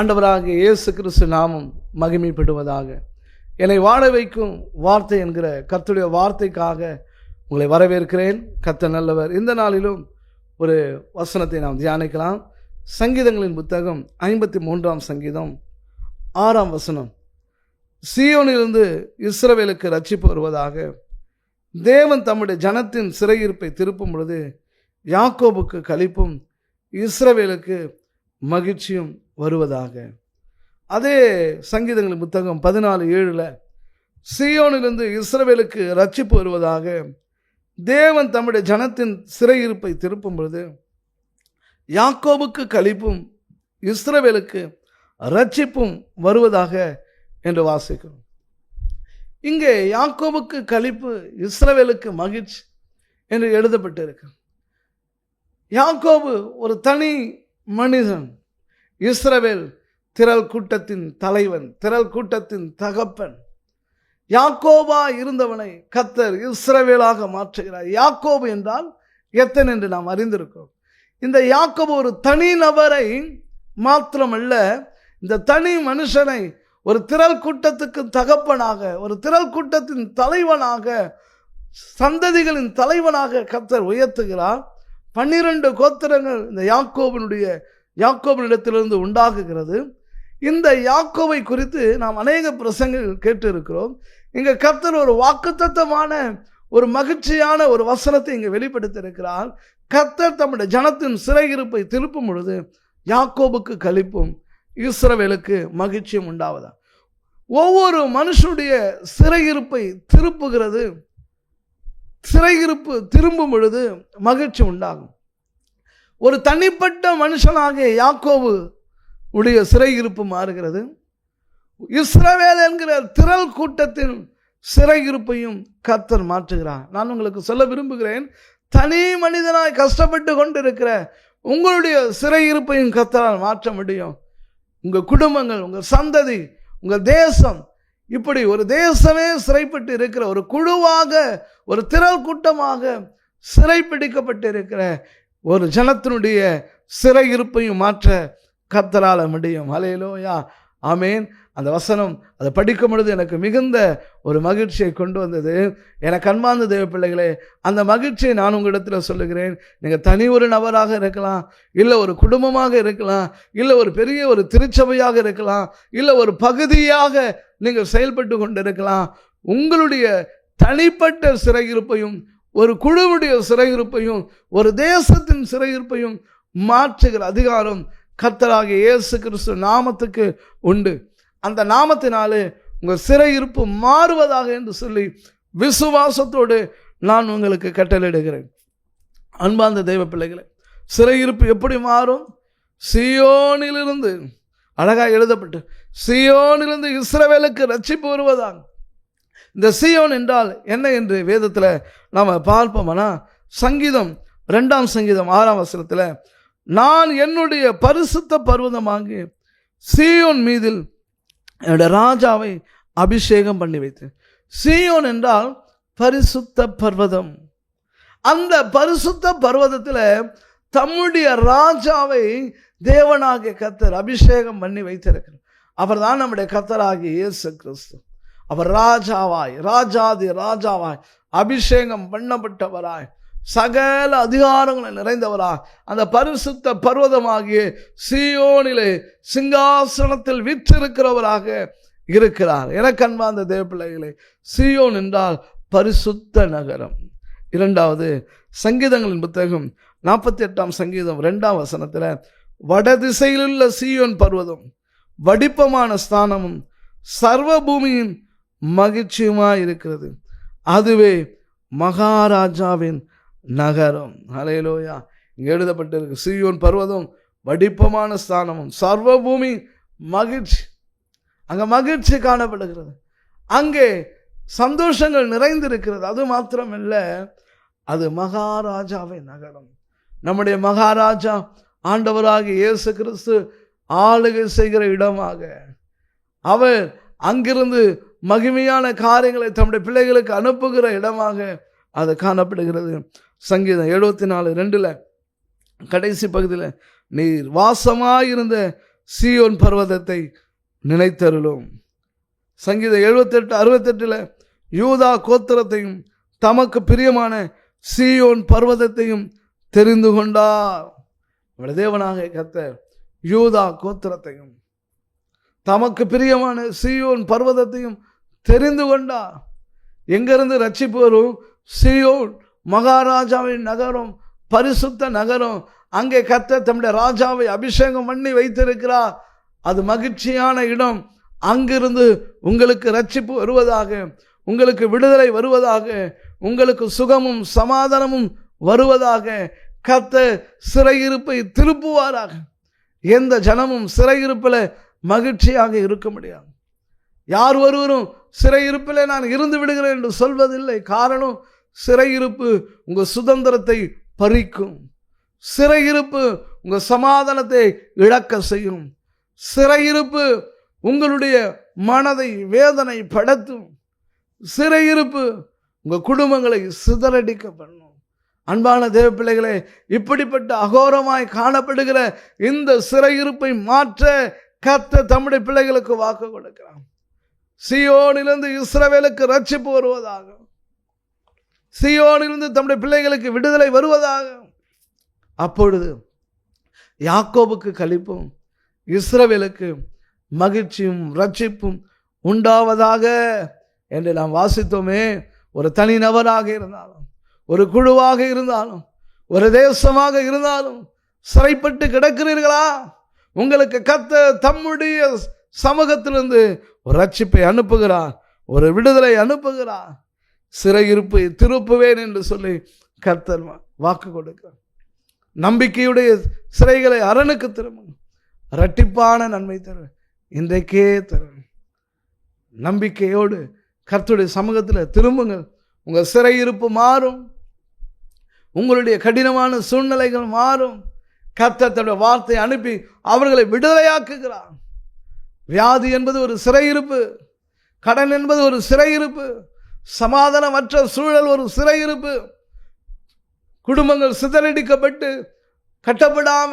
ஆண்டவராகிய இயேசு கிறிஸ்து நாமம் மகிமைப்படுவதாக. என்னை வாழ வைக்கும் வார்த்தை என்கிற கர்த்தருடைய வார்த்தைக்காக உங்களை வரவேற்கிறேன். கர்த்தர் நல்லவர். இந்த நாளிலும் ஒரு வசனத்தை நாம் தியானிக்கலாம். சங்கீதங்களின் புத்தகம் 53ஆம் சங்கீதம் 6ஆம் வசனம். சீயோனிலிருந்து இஸ்ரவேலுக்கு ரட்சிப்பு வருவதாக. தேவன் தம்முடைய ஜனத்தின் சிறையிருப்பை திருப்பும் பொழுது யாக்கோபுக்கு களிப்பும் இஸ்ரவேலுக்கு மகிழ்ச்சியும் வருவதாக. அதே சங்கீதங்களின் புத்தகம் 14:7 சீயோனிலிருந்து இஸ்ரவேலுக்கு ரட்சிப்பு வருவதாக. தேவன் தம்முடைய ஜனத்தின் சிறையிருப்பை திருப்பும் பொழுது யாக்கோபுக்கு களிப்பும் இஸ்ரவேலுக்கு ரட்சிப்பும் வருவதாக என்று வாசிக்கிறோம். இங்கே யாக்கோபுக்கு களிப்பு, இஸ்ரவேலுக்கு மகிழ்ச்சி என்று எழுதப்பட்டிருக்கு. யாக்கோபு ஒரு தனி மனிதன், இஸ்ரவேல் திரள் கூட்டத்தின் தலைவன், திரள் கூட்டத்தின் தகப்பன். யாக்கோபா இருந்தவனை கர்த்தர் இஸ்ரவேலாக மாற்றுகிறார். யாக்கோபு என்றால் எத்தனை என்று நாம் அறிந்திருக்கிறோம். இந்த யாக்கோபு ஒரு தனி நபரை மாத்திரமல்ல, இந்த தனி மனுஷனை ஒரு திரள் கூட்டத்துக்கு தகப்பனாக, ஒரு திரள் கூட்டத்தின் தலைவனாக, சந்ததிகளின் தலைவனாக கர்த்தர் உயர்த்துகிறார். 12 கோத்திரங்கள் இந்த யாக்கோபினிடத்திலிருந்து உண்டாகுகிறது. இந்த யாக்கோபை குறித்து நாம் அநேக பிரசங்கங்கள் கேட்டு இருக்கிறோம். இங்கே கர்த்தர் ஒரு வாக்குத்தத்தமான, ஒரு மகிழ்ச்சியான ஒரு வசனத்தை இங்கே வெளிப்படுத்தி இருக்கிறார். கர்த்தர் தம்முடைய ஜனத்தின் சிறையிருப்பை திருப்பும் பொழுது யாக்கோபுக்கு களிப்பும் இஸ்ரவேலுக்கு மகிழ்ச்சியும் உண்டாவதா. ஒவ்வொரு மனுஷனுடைய சிறையிருப்பை திருப்புகிறது. சிறையிருப்பு திரும்பும் பொழுது மகிழ்ச்சி உண்டாகும். ஒரு தனிப்பட்ட மனுஷனாகிய யாக்கோபு உடைய சிறையிருப்பு மாறுகிறது. இஸ்ரவேல் என்கிற திரள் கூட்டத்தின் சிறையிருப்பையும் கர்த்தர் மாற்றுகிறார். நான் உங்களுக்கு சொல்ல விரும்புகிறேன், தனி மனிதனாய் கஷ்டப்பட்டு கொண்டிருக்கிற உங்களுடைய சிறையிருப்பையும் கர்த்தரால் மாற்ற முடியும். உங்கள் குடும்பங்கள், உங்கள் சந்ததி, உங்கள் தேசம், இப்படி ஒரு தேசமே சிறைப்பட்டு இருக்கிற ஒரு குழுவாக, ஒரு திரள் கூட்டமாக சிறைப்பிடிக்கப்பட்டு இருக்கிற ஒரு ஜனத்தினுடைய சிறையிருப்பையும் மாற்ற கர்த்தரால முடியும். ஹல்லேலூயா, ஆமேன். அந்த வசனம் அதை படிக்கும் பொழுது எனக்கு மிகுந்த ஒரு மகிழ்ச்சியை கொண்டு வந்தது. எனக்கு அன்பார்ந்த தேவ பிள்ளைகளே, அந்த மகிழ்ச்சியை நான் உங்களிடத்தில் சொல்லுகிறேன். நீங்கள் தனி ஒரு நபராக இருக்கலாம், இல்லை ஒரு குடும்பமாக இருக்கலாம், இல்லை ஒரு பெரிய ஒரு திருச்சபையாக இருக்கலாம், இல்லை ஒரு பகுதியாக நீங்கள் செயல்பட்டு கொண்டு இருக்கலாம். உங்களுடைய தனிப்பட்ட சிறையிருப்பையும், ஒரு குழுவுடைய சிறையிருப்பையும், ஒரு தேசத்தின் சிறையிருப்பையும் மாற்றுகிற அதிகாரம் கர்த்தராகிய இயேசு கிறிஸ்து நாமத்துக்கு உண்டு. அந்த நாமத்தினாலே உங்கள் சிறையிருப்பு மாறுவதாக என்று சொல்லி விசுவாசத்தோடு நான் உங்களுக்கு கட்டளையிடுகிறேன். அன்பார்ந்த தெய்வ பிள்ளைகளே, சிறையிருப்பு எப்படி மாறும்? சீயோனிலிருந்து, அழகாக எழுதப்பட்டு, சீயோனிலிருந்து இஸ்ரவேலுக்கு ரட்சிப்பு வருவதாக. இந்த சீயோன் என்றால் என்ன என்று வேதத்தில் நாம் பார்ப்போம்னா, சங்கீதம் 2ஆம் சங்கீதம் 6ஆம் வசனத்தில், நான் என்னுடைய பரிசுத்த பர்வதமாகிய சீயோன் மீதில் என்னுடைய ராஜாவை அபிஷேகம் பண்ணி வைத்தேன். சீயோன் என்றால் பரிசுத்த பர்வதம். அந்த பரிசுத்த பர்வதத்தில் தம்முடைய ராஜாவை தேவனாகிய கர்த்தர் அபிஷேகம் பண்ணி வைத்திருக்கிறார். அவர் தான் நம்முடைய கர்த்தராகிய இயேசு கிறிஸ்து. அவர் ராஜாவாய், ராஜாதி ராஜாவாய், அபிஷேகம் பண்ணப்பட்டவராய், சகல அதிகாரங்களை நிறைந்தவராய் அந்த பரிசுத்த பர்வதமாகிய சீயோனிலே சிங்காசனத்தில் வீற்றிருக்கிறவராக இருக்கிறார். எனக்கு அன்பார்ந்த தேவ பிள்ளைகளே, சீயோன் என்றால் பரிசுத்த நகரம். 2வது சங்கீதங்களின் புத்தகம் 48ஆம் சங்கீதம் 2ஆம் வசனத்தில், வடதிசையிலுள்ள சீயோன் பர்வதம் வடிப்பமான ஸ்தானமும் சர்வ பூமியின் மகிழ்ச்சியுமாய் இருக்கிறது, அதுவே மகாராஜாவின் நகரம். ஹல்லேலூயா. இங்கே எழுதப்பட்டிருக்கு, சீயோன் பர்வதம் வடிப்பமான ஸ்தானமும் சர்வ பூமி மகிழ்ச்சி. அங்கே மகிழ்ச்சி காணப்படுகிறது, அங்கே சந்தோஷங்கள் நிறைந்திருக்கிறது. அது மாத்திரமல்ல, அது மகாராஜாவின் நகரம். நம்முடைய மகாராஜா ஆண்டவராகிய இயேசு கிறிஸ்து ஆளுகை செய்கிற இடமாக, அவர் அங்கிருந்து மகிமையான காரியங்களை தம்முடைய பிள்ளைகளுக்கு அனுப்புகிற இடமாக அது காணப்படுகிறது. சங்கீதம் 74:2 கடைசி பகுதியில், நீர் வாசமாயிருந்த சீயோன் பர்வதத்தை நினைத்தருளும். சங்கீதம் 78:68 யூதா கோத்திரத்தையும் தமக்கு பிரியமான சீயோன் பர்வதத்தையும் தெரிந்து கொண்டார். நம்முடைய தேவனாக கர்த்தர் யூதா கோத்திரத்தையும் தமக்கு பிரியமான சீயோன் பர்வதத்தையும் தெரிந்து கொண்டார். எங்கிருந்து ரட்சிப்பு வரும்? சீயோன் மகாராஜாவின் நகரம், பரிசுத்த நகரம். அங்கே கர்த்தர் தம்முடைய ராஜாவை அபிஷேகம் பண்ணி வைத்திருக்கிறார். அது மகிழ்ச்சியான இடம். அங்கிருந்து உங்களுக்கு ரட்சிப்பு வருவதாக, உங்களுக்கு விடுதலை வருவதாக, உங்களுக்கு சுகமும் சமாதானமும் வருவதாக. கர்த்தர் சிறையிருப்பை திருப்புவாராக. எந்த ஜனமும் சிறையிருப்பில் மகிழ்ச்சியாக இருக்க முடியாது. யார் ஒருவரும் சிறையிருப்பில் நான் இருந்து விடுகிறேன் என்று சொல்வதில்லை. காரணம், சிறையிருப்பு உங்கள் சுதந்திரத்தை பறிக்கும். சிறையிருப்பு உங்கள் சமாதானத்தை இழக்க செய்யும். சிறையிருப்பு உங்களுடைய மனதை வேதனை படுத்தும். சிறையிருப்பு உங்கள் குடும்பங்களை சிதறடிக்க பண்ணும். அன்பான தேவ பிள்ளைகளே, இப்படிப்பட்ட அகோரமாய் காணப்படுகிற இந்த சிறையிருப்பை மாற்ற கர்த்தர் தம்முடைய பிள்ளைகளுக்கு வாக்கு கொடுக்கிறார். சீயோனிலிருந்து இஸ்ரவேலுக்கு ரட்சிப்பு வருவதாக, சீயோனிலிருந்து தம்முடைய பிள்ளைகளுக்கு விடுதலை வருவதாக. அப்பொழுது யாக்கோபுக்கு களிப்பும் இஸ்ரவேலுக்கு மகிழ்ச்சியும் ரட்சிப்பும் உண்டாவதாக என்று நாம் வாசித்தோமே. ஒரு தனிநபராக இருந்தாலும், ஒரு குழுவாக இருந்தாலும், ஒரு தேசமாக இருந்தாலும் சிறைப்பட்டு கிடக்கிறீர்களா? உங்களுக்கு கர்த்தர் தம்முடைய சமூகத்திலிருந்து ஒரு ரட்சிப்பை அனுப்புகிறார், ஒரு விடுதலை அனுப்புகிறார். சிறையிருப்பை திருப்புவேன் என்று சொல்லி கர்த்தர் வாக்கு கொடுக்கிறார். நம்பிக்கையுடைய சிறைகளை அரணுக்கு திரும்பும், இரட்டிப்பான நன்மை தரும், இன்றைக்கே தரும். நம்பிக்கையோடு கர்த்தருடைய சமூகத்தில் திரும்புங்கள். உங்கள் சிறையிருப்பு மாறும், உங்களுடைய கடினமான சூழ்நிலைகள் மாறும். கர்த்தர் தன்னுடைய வார்த்தை அனுப்பி அவர்களை விடுதலையாக்குகிறார். வியாதி என்பது ஒரு சிறையிருப்பு, கடன் என்பது ஒரு சிறையிருப்பு, சமாதானமற்ற சூழல் ஒரு சிறையிருப்பு, குடும்பங்கள் சிதறடிக்கப்பட்டு கட்டப்படாம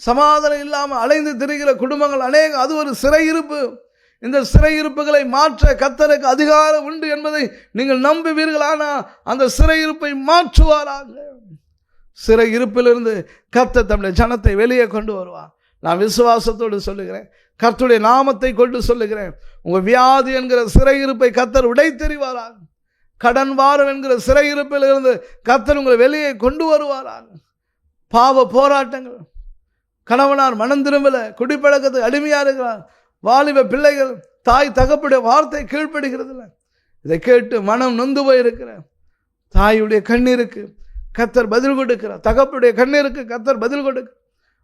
சமாதானம் இல்லாமல் அலைந்து திரிகிற குடும்பங்கள் அநேகம், அது ஒரு சிறையிருப்பு. இந்த சிறையிருப்புகளை மாற்ற கர்த்தருக்கு அதிகாரம் உண்டு என்பதை நீங்கள் நம்புவீர்களானா அந்த சிறையிருப்பை மாற்றுவாராக. சிறையிருப்பிலிருந்து கர்த்தர் தம்முடைய ஜனத்தை வெளியே கொண்டு வருவார். நான் விசுவாசத்தோடு சொல்லுகிறேன், கர்த்தருடைய நாமத்தை கொண்டு சொல்லுகிறேன், உங்கள் வியாதி என்கிற சிறையிருப்பை கர்த்தர் உடைத்தெறிவாராக. கடன் வாரம் என்கிற சிறையிருப்பில் இருந்து கர்த்தர் உங்களை வெளியே கொண்டு வருவாராக. பாவ போராட்டங்கள், கணவனார் மனம் திரும்பல, குடிப்பழக்கத்துக்கு அடிமையா இருக்கிறார், வாலிப பிள்ளைகள் தாய் தகப்புடைய வார்த்தை கீழ்ப்படுகிறது இல்லை, இதை கேட்டு மனம் நொந்து போயிருக்கிற தாயுடைய கண்ணீருக்கு கர்த்தர் பதில் கொடுக்கிறார், தகப்புடைய கண்ணீருக்கு கர்த்தர் பதில் கொடுக்க.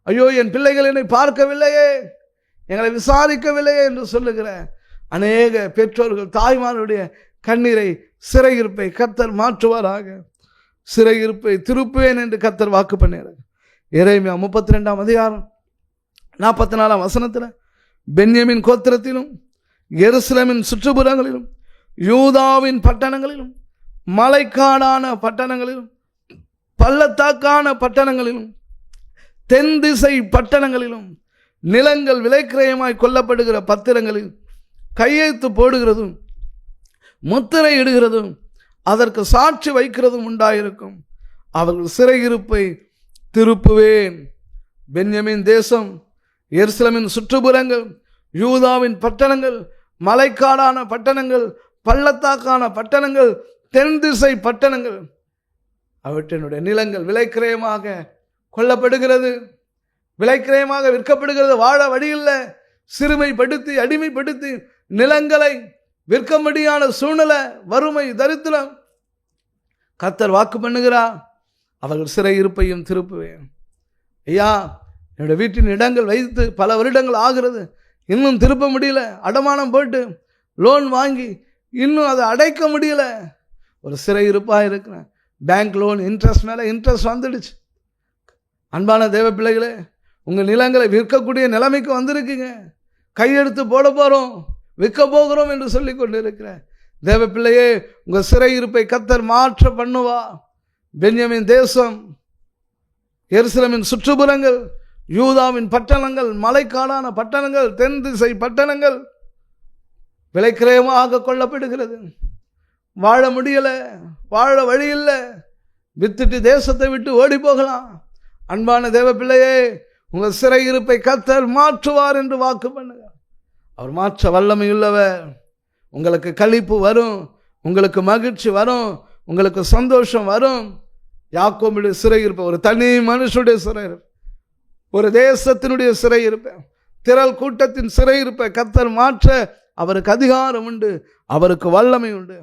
ஐயோ, என் பிள்ளைகள் என்னை பார்க்கவில்லையே, எங்களை விசாரிக்கவில்லையே என்று சொல்லுகிற அநேக பெற்றோர்கள் தாய்மாருடைய கண்ணீரை, சிறையிருப்பை கர்த்தர் மாற்றுவாராக. சிறையிருப்பை திருப்புவேன் என்று கர்த்தர் வாக்கு பண்ணினார். எரேமியா 32:44 பென்யமின் கோத்திரத்திலும் எருசலேமின் சுற்றுப்புறங்களிலும் யூதாவின் பட்டணங்களிலும் மலைக்காடான பட்டணங்களிலும் பள்ளத்தாக்கான பட்டணங்களிலும் தென் திசை பட்டணங்களிலும் நிலங்கள் விலைக்கிரயமாய் கொல்லப்படுகிற பத்திரங்களில் கையெழுத்து போடுகிறதும் முத்திரை இடுகிறதும் அதற்கு சாட்சி வைக்கிறதும் உண்டாயிருக்கும். அவர்கள் சிறையிருப்பை திருப்புவேன். பென்யமின் தேசம், எருசலேமின் சுற்றுப்புறங்கள், யூதாவின் பட்டணங்கள், மலைக்காடான பட்டணங்கள், பள்ளத்தாக்கான பட்டணங்கள், தென் திசை பட்டணங்கள், அவற்றினுடைய நிலங்கள் விலைக்கிரயமாக கொல்லப்படுகிறது, விலைக்கிரயமாக விற்கப்படுகிறது. வாழ வழியில் சிறுமைப்படுத்தி அடிமைப்படுத்தி நிலங்களை விற்கும்படியான சூழ்நிலை, வறுமை, தரித்திரம். கர்த்தர் வாக்கு பண்ணுகிறார், அவர்கள் சிறையிருப்பையும் திருப்புவேன். ஐயா, என்னோட வீட்டின் இடங்கள் வைத்து பல வருடங்கள் ஆகிறது, இன்னும் திருப்ப முடியல, அடமானம் போட்டு லோன் வாங்கி இன்னும் அதை அடைக்க முடியல, ஒரு சிறையிருப்பாக இருக்கிறேன். பேங்க் லோன் இன்ட்ரெஸ்ட் மேலே இன்ட்ரெஸ்ட் வந்துடுச்சு. அன்பான தேவ பிள்ளைகளே, உங்கள் நிலங்களை விற்கக்கூடிய நிலைமைக்கு வந்திருக்கீங்க. கையெடுத்து போட போகிறோம், விற்க போகிறோம் என்று சொல்லி கொண்டு இருக்கிறேன். தேவ பிள்ளையே, உங்கள் சிறையிருப்பை கர்த்தர் மாற்ற பண்ணுவா. பென்யமின் தேசம், எருசலேமின் சுற்றுப்புறங்கள், யூதாவின் பட்டணங்கள், மலைக்காடான பட்டணங்கள், தென் திசை பட்டணங்கள் விலைக்கிரயமாக கொள்ளப்படுகிறது. வாழ முடியலை, வாழ வழி இல்லை, வித்துட்டு தேசத்தை விட்டு ஓடி போகலாம். அன்பான தேவ பிள்ளையே, உங்கள் சிறையிருப்பை கர்த்தர் மாற்றுவார் என்று வாக்கு பண்ணுங்க. அவர் மாற்ற வல்லமையுள்ளவர். உங்களுக்கு களிப்பு வரும், உங்களுக்கு மகிழ்ச்சி வரும், உங்களுக்கு சந்தோஷம் வரும். யாக்கோபுடைய சிறையிருப்பை ஒரு தனி மனுஷனுடைய சிறையிருப்பை, ஒரு தேசத்தினுடைய சிறையிருப்பை, திரள் கூட்டத்தின் சிறையிருப்பை கர்த்தர் மாற்ற அவருக்கு அதிகாரம் உண்டு, அவருக்கு வல்லமை உண்டு.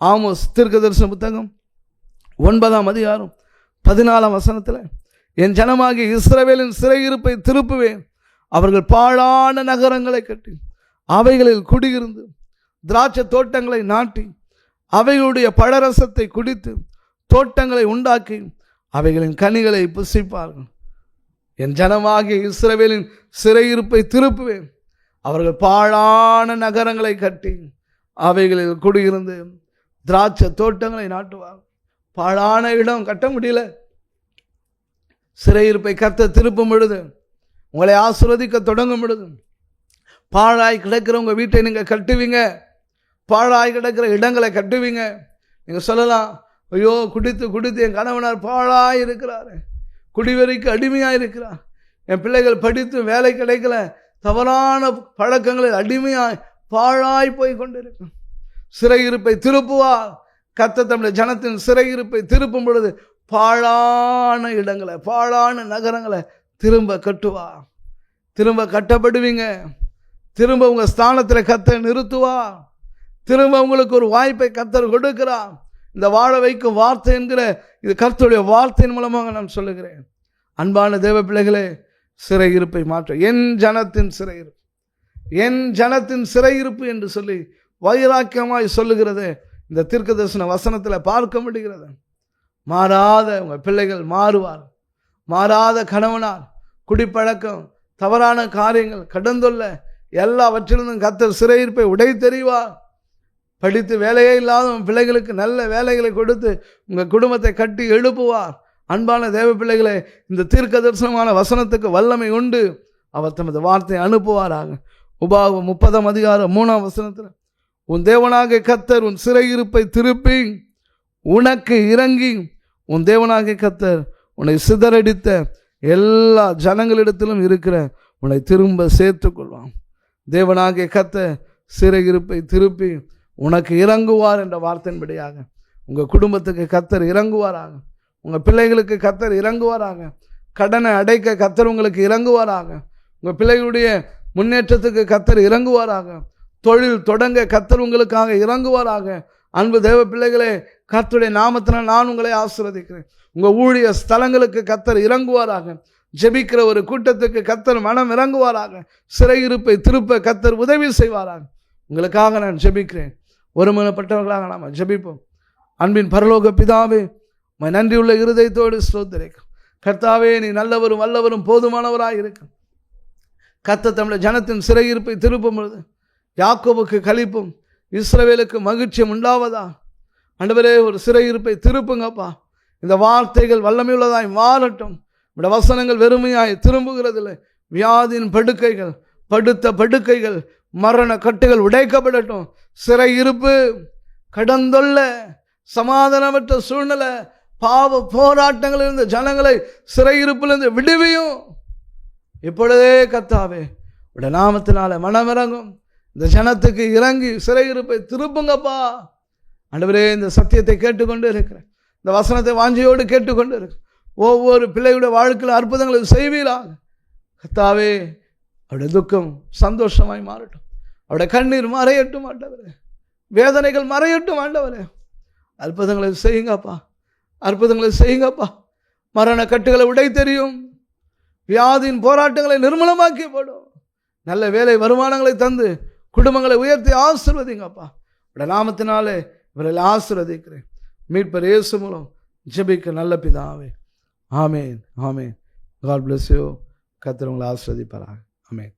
ஆமோஸ் தீர்க்கதரிசன புத்தகம் 9ஆம் அதிகாரம் 14ஆம் வசனத்தில், என் ஜனமாகிய இஸ்ரவேலின் சிறையிருப்பை திருப்புவேன். அவர்கள் பாழான நகரங்களை கட்டி அவைகளில் குடியிருந்து திராட்சை தோட்டங்களை நாட்டி அவைகளுடைய பழரசத்தை குடித்து தோட்டங்களை உண்டாக்கி அவைகளின் கனிகளை புசிப்பார்கள். என் ஜனமாகிய இஸ்ரவேலின் சிறையிருப்பை திருப்புவேன். அவர்கள் பாழான நகரங்களை கட்டி அவைகளில் குடியிருந்து திராட்சை தோட்டங்களை நாட்டுவார்கள். பாழான இடம் கட்ட முடியல. சிறையிருப்பை கர்த்தர் திருப்பும் பொழுது, உங்களை ஆசீர்வதிக்க தொடங்கும் பொழுது, பாழாய் கிடக்கிற உங்கள் வீட்டை நீங்கள் கட்டுவீங்க. பாழாய் கிடக்கிற இடங்களை கட்டுவீங்க. நீங்கள் சொல்லலாம், ஐயோ குடித்து குடித்து என் கணவனார் பாழாய் இருக்கிறார், குடிவெறிக்கு அடிமையாக இருக்கிறார், என் பிள்ளைகள் படித்து வேலை கிடைக்கல, தவறான பழக்கங்களில் அடிமையாய் பாழாய் போய் கொண்டிருக்கும். சிறையிருப்பை திருப்புவார். கர்த்தர் தம்முடைய ஜனத்தின் சிறையிருப்பை திருப்பும் பொழுது பாழான இடங்களை, பாழான நகரங்களை திரும்ப கட்டுவா. திரும்ப கட்டப்படுவீங்க. திரும்ப உங்கள் ஸ்தானத்தில் கர்த்தர் நிறுத்துவா. திரும்ப உங்களுக்கு ஒரு வாய்ப்பை கர்த்தர் கொடுக்கிறார். இந்த வாழ வைக்கும் வார்த்தை என்கிற இது கர்த்தருடைய வார்த்தையின் மூலமாக நான் சொல்லுகிறேன். அன்பான தேவ பிள்ளைகளே, சிறையிருப்பை மாற்ற, என் ஜனத்தின் சிறையிருப்பு, என் ஜனத்தின் சிறையிருப்பு என்று சொல்லி வைராக்கியமாய் சொல்லுகிறது இந்த தீர்க்கதரிசன வசனத்தில் பார்க்க முடிகிறது. மாறாத உங்கள் பிள்ளைகள் மாறுவார். மாறாத கணவனார், குடிப்பழக்கம், தவறான காரியங்கள், கடந்துள்ள எல்லாவற்றிலிருந்தும் கர்த்தர் சிறையிருப்பை உடை தெரிவார். படித்து வேலையே இல்லாத உங்கள் பிள்ளைகளுக்கு நல்ல வேலைகளை கொடுத்து உங்கள் குடும்பத்தை கட்டி எழுப்புவார். அன்பான தேவ பிள்ளைகளே, இந்த தீர்க்க தரிசனமான வசனத்துக்கு வல்லமை உண்டு. அவர் தமது வார்த்தையை அனுப்புவாராக. உபாகமம் 30ஆம் அதிகாரம் 3ஆம் வசனத்தில், உன் தேவனாகிய கர்த்தர் உன் சிறையிருப்பை திருப்பி உனக்கு இறங்கி, உன் தேவனாகிய கர்த்தர் உன்னை சிதறடித்த எல்லா ஜனங்களிடத்திலும் இருக்கிற உன்னை திரும்ப சேர்த்து கொள்வான். தேவனாகிய கர்த்தர் சிறையிருப்பை திருப்பி உனக்கு இறங்குவார் என்ற வார்த்தையின்படியாக உங்கள் குடும்பத்துக்கு கர்த்தர் இறங்குவாராக. உங்கள் பிள்ளைகளுக்கு கர்த்தர் இறங்குவாராக. கடனை அடைக்க கர்த்தர் உங்களுக்கு இறங்குவாராக. உங்கள் பிள்ளைகளுடைய முன்னேற்றத்துக்கு கர்த்தர் இறங்குவாராக. தொழில் தொடங்க கர்த்தர் உங்களுக்காக இறங்குவாராக. அன்பு தேவ பிள்ளைகளே, கர்த்தருடைய நாமத்தினால் நான் உங்களை ஆசீர்வதிக்கிறேன். உங்கள் ஊழிய ஸ்தலங்களுக்கு கர்த்தர் இறங்குவாராக. ஜெபிக்கிற ஒரு கூட்டத்துக்கு கர்த்தர் மனம் இறங்குவாராக. சிறையிருப்பை திருப்ப கர்த்தர் உதவி செய்வாராக. உங்களுக்காக நான் ஜெபிக்கிறேன். ஒருமனப்பட்டவர்களாக நாம் ஜெபிப்போம். அன்பின் பரலோக பிதாவே, நன்றியுள்ள இருதயத்தோடு ஸ்தோத்திரிக்கிறோம். கர்த்தாவே, நீ நல்லவரும் வல்லவரும் போதுமானவராக இருக்கும். கர்த்தர் தம்முடைய ஜனத்தின் சிறையிருப்பை திருப்பும் பொழுது யாக்கோபுக்கு களிப்பும் இஸ்ரவேலுக்கு மகிழ்ச்சியும் உண்டாவதா. ஆண்டவரே, ஒரு சிறையிருப்பை திருப்புங்கப்பா. இந்த வார்த்தைகள் வல்லமையுள்ளதாய் மாறட்டும். இந்த வசனங்கள் வெறுமையாய் திரும்புகிறதில்லை. வியாதியின் படுக்கைகள், படுத்த படுக்கைகள், மரண கட்டுகள் உடைக்கப்படட்டும். சிறையிருப்பு, கடந்துள்ள சமாதானமற்ற சூழ்நிலை, பாவ போராட்டங்களில் இருந்த ஜனங்களை சிறையிருப்பிலிருந்து விடுவியும். இப்பொழுதே கர்த்தாவே, உடைய நாமத்தினால மனமிறங்கும். இந்த ஜனத்துக்கு இறங்கி சிறையிருப்பை திருப்புங்கப்பா. ஆண்டவரே, இந்த சத்தியத்தை கேட்டுக்கொண்டு இருக்கிறேன். இந்த வசனத்தை வாஞ்சியோடு கேட்டுக்கொண்டு இருக்கு. ஒவ்வொரு பிள்ளையுடைய வாழ்க்கையில் அற்புதங்களை செய்வீராக. கர்த்தாவே, அவருடைய துக்கம் சந்தோஷமாய் மாறட்டும். அவருடைய கண்ணீர் மறையட்டும் ஆண்டவரே. வேதனைகள் மறையட்டும் ஆண்டவரே. அற்புதங்களை செய்யுங்கப்பா, அற்புதங்களை செய்யுங்கப்பா. மரண கட்டுகளை உடை தெரியும். வியாதியின் போராட்டங்களை நிர்மூலமாக்கி போடும். நல்ல வேலை வருமானங்களை தந்து குடும்பங்களை உயர்த்தி ஆசீர்வதிங்கப்பா. உடைய நாமத்தினாலே இவர்களை ஆசீர்வதிக்கிறேன். மீட்பர் இயேசு மூலம் ஜெபிக்க நல்ல பிதாவே. ஆமேன், ஆமேன். God bless you. கர்த்தர் உங்களை ஆசீர்வதிப்பாராக. ஆமேன்.